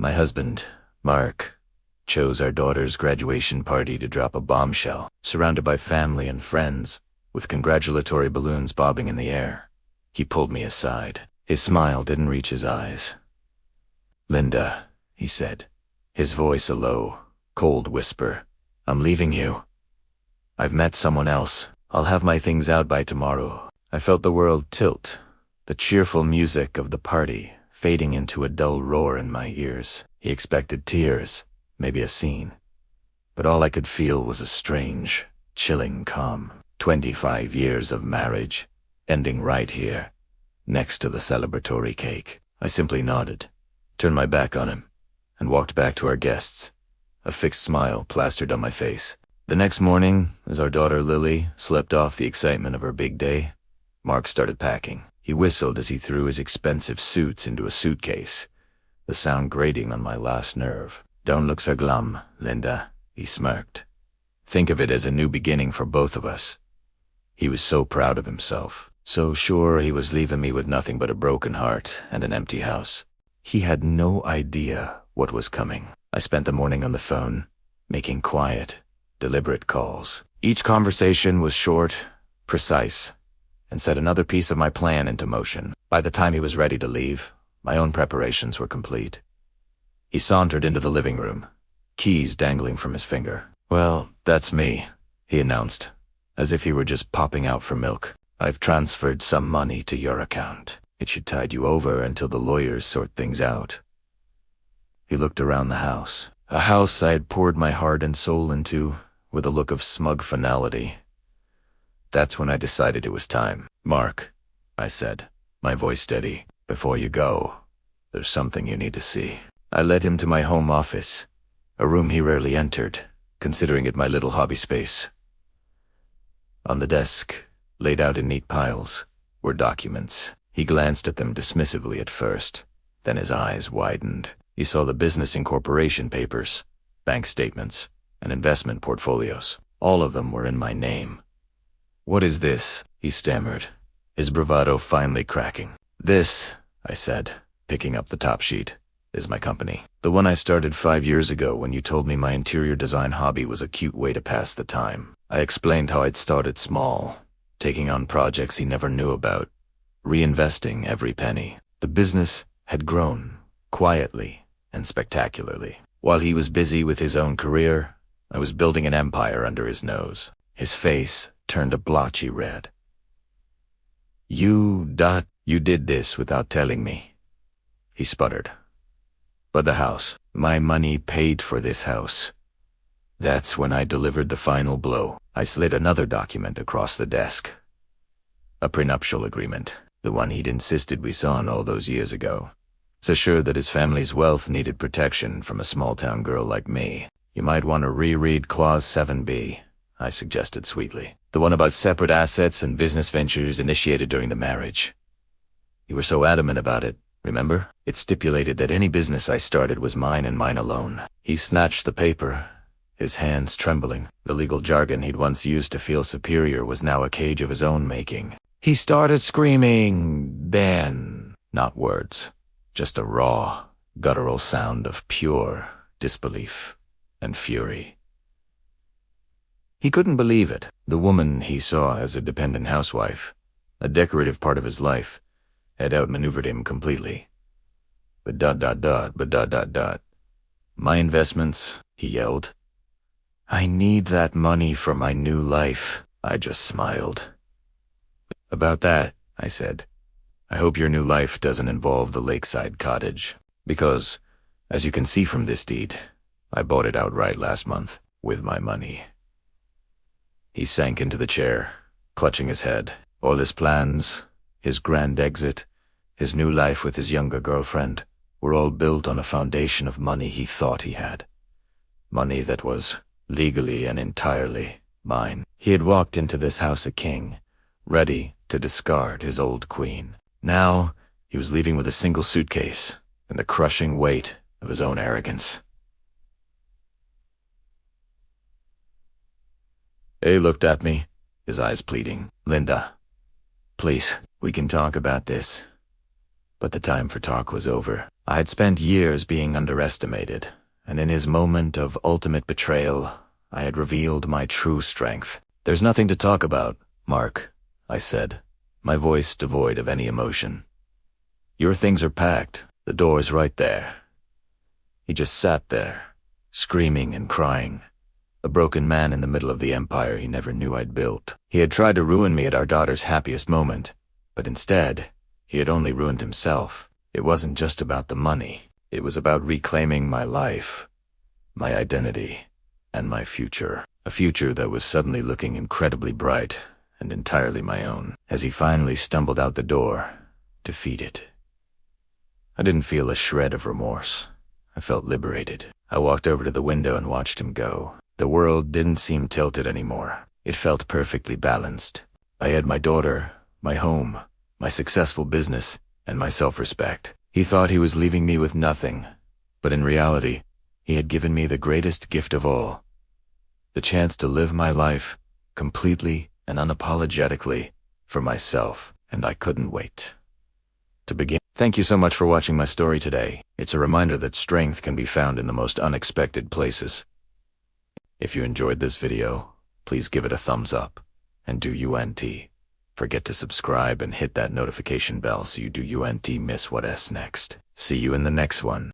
My husband, Mark, chose our daughter's graduation party to drop a bombshell, surrounded by family and friends, with congratulatory balloons bobbing in the air. He pulled me aside. His smile didn't reach his eyes. "Linda," he said, his voice a low, cold whisper, "I'm leaving you. I've met someone else. I'll have my things out by tomorrow." I felt the world tilt, the cheerful music of the party fading into a dull roar in my ears. He expected tears, maybe a scene. But all I could feel was a strange, chilling calm. 25 years of marriage, ending right here, next to the celebratory cake. I simply nodded, turned my back on him, and walked back to our guests, a fixed smile plastered on my face. The next morning, as our daughter Lily slept off the excitement of her big day, Mark started packing. He whistled as he threw his expensive suits into a suitcase, the sound grating on my last nerve. "Don't look so glum, Linda," he smirked. "Think of it as a new beginning for both of us." He was so proud of himself, so sure he was leaving me with nothing but a broken heart and an empty house. He had no idea what was coming. I spent the morning on the phone, making quiet, deliberate calls. Each conversation was short, precise, and set another piece of my plan into motion. By the time he was ready to leave, my own preparations were complete. He sauntered into the living room, keys dangling from his finger. "Well, that's me," he announced, as if he were just popping out for milk. "I've transferred some money to your account. It should tide you over until the lawyers sort things out." He looked around the house, a house I had poured my heart and soul into, with a look of smug finality. That's when I decided it was time. "Mark," I said, my voice steady, "before you go, there's something you need to see." I led him to my home office, a room he rarely entered, considering it my little hobby space. On the desk, laid out in neat piles, were documents. He glanced at them dismissively at first, then his eyes widened. He saw the business incorporation papers, bank statements, and investment portfolios. All of them were in my name. "What is this?" he stammered, his bravado finally cracking. "This," I said, picking up the top sheet, "is my company. The one I started 5 years ago when you told me my interior design hobby was a cute way to pass the time." I explained how I'd started small, taking on projects he never knew about, reinvesting every penny. The business had grown, quietly and spectacularly. While he was busy with his own career, I was building an empire under his nose. His face turned a blotchy red. You did this without telling me," he sputtered. "But the house, my money paid for this house." That's when I delivered the final blow. I slid another document across the desk. A prenuptial agreement, the one he'd insisted we signed all those years ago. So sure that his family's wealth needed protection from a small-town girl like me. "You might want to reread Clause 7B, I suggested sweetly. "The one about separate assets and business ventures initiated during the marriage. You were so adamant about it, remember? It stipulated that any business I started was mine and mine alone." He snatched the paper, his hands trembling. The legal jargon he'd once used to feel superior was now a cage of his own making. He started screaming, then, not words, just a raw, guttural sound of pure disbelief and fury. He couldn't believe it. The woman he saw as a dependent housewife, a decorative part of his life, had outmaneuvered him completely. But ... "My investments," he yelled. "I need that money for my new life." I just smiled. "About that," I said, "I hope your new life doesn't involve the lakeside cottage. Because, as you can see from this deed, I bought it outright last month, with my money." He sank into the chair, clutching his head. All his plans, his grand exit, his new life with his younger girlfriend, were all built on a foundation of money he thought he had. Money that was legally and entirely mine. He had walked into this house a king, ready to discard his old queen. Now, he was leaving with a single suitcase and the crushing weight of his own arrogance. He looked at me, his eyes pleading. "Linda, please, we can talk about this. But the time for talk was over. I had spent years being underestimated, and in his moment of ultimate betrayal, I had revealed my true strength. "There's nothing to talk about, Mark," I said, my voice devoid of any emotion. "Your things are packed. The door's right there." He just sat there, screaming and crying, a broken man in the middle of the empire he never knew I'd built. He had tried to ruin me at our daughter's happiest moment, but instead, he had only ruined himself. It wasn't just about the money. It was about reclaiming my life, my identity, and my future. A future that was suddenly looking incredibly bright and entirely my own. As he finally stumbled out the door, defeated, I didn't feel a shred of remorse. I felt liberated. I walked over to the window and watched him go. The world didn't seem tilted anymore. It felt perfectly balanced. I had my daughter, my home, my successful business, and my self-respect. He thought he was leaving me with nothing, but in reality, he had given me the greatest gift of all, the chance to live my life completely and unapologetically for myself, and I couldn't wait to begin. Thank you so much for watching my story today. It's a reminder that strength can be found in the most unexpected places. If you enjoyed this video, please give it a thumbs up, and do UNT. Forget to subscribe and hit that notification bell so you do UNT miss what's next. See you in the next one.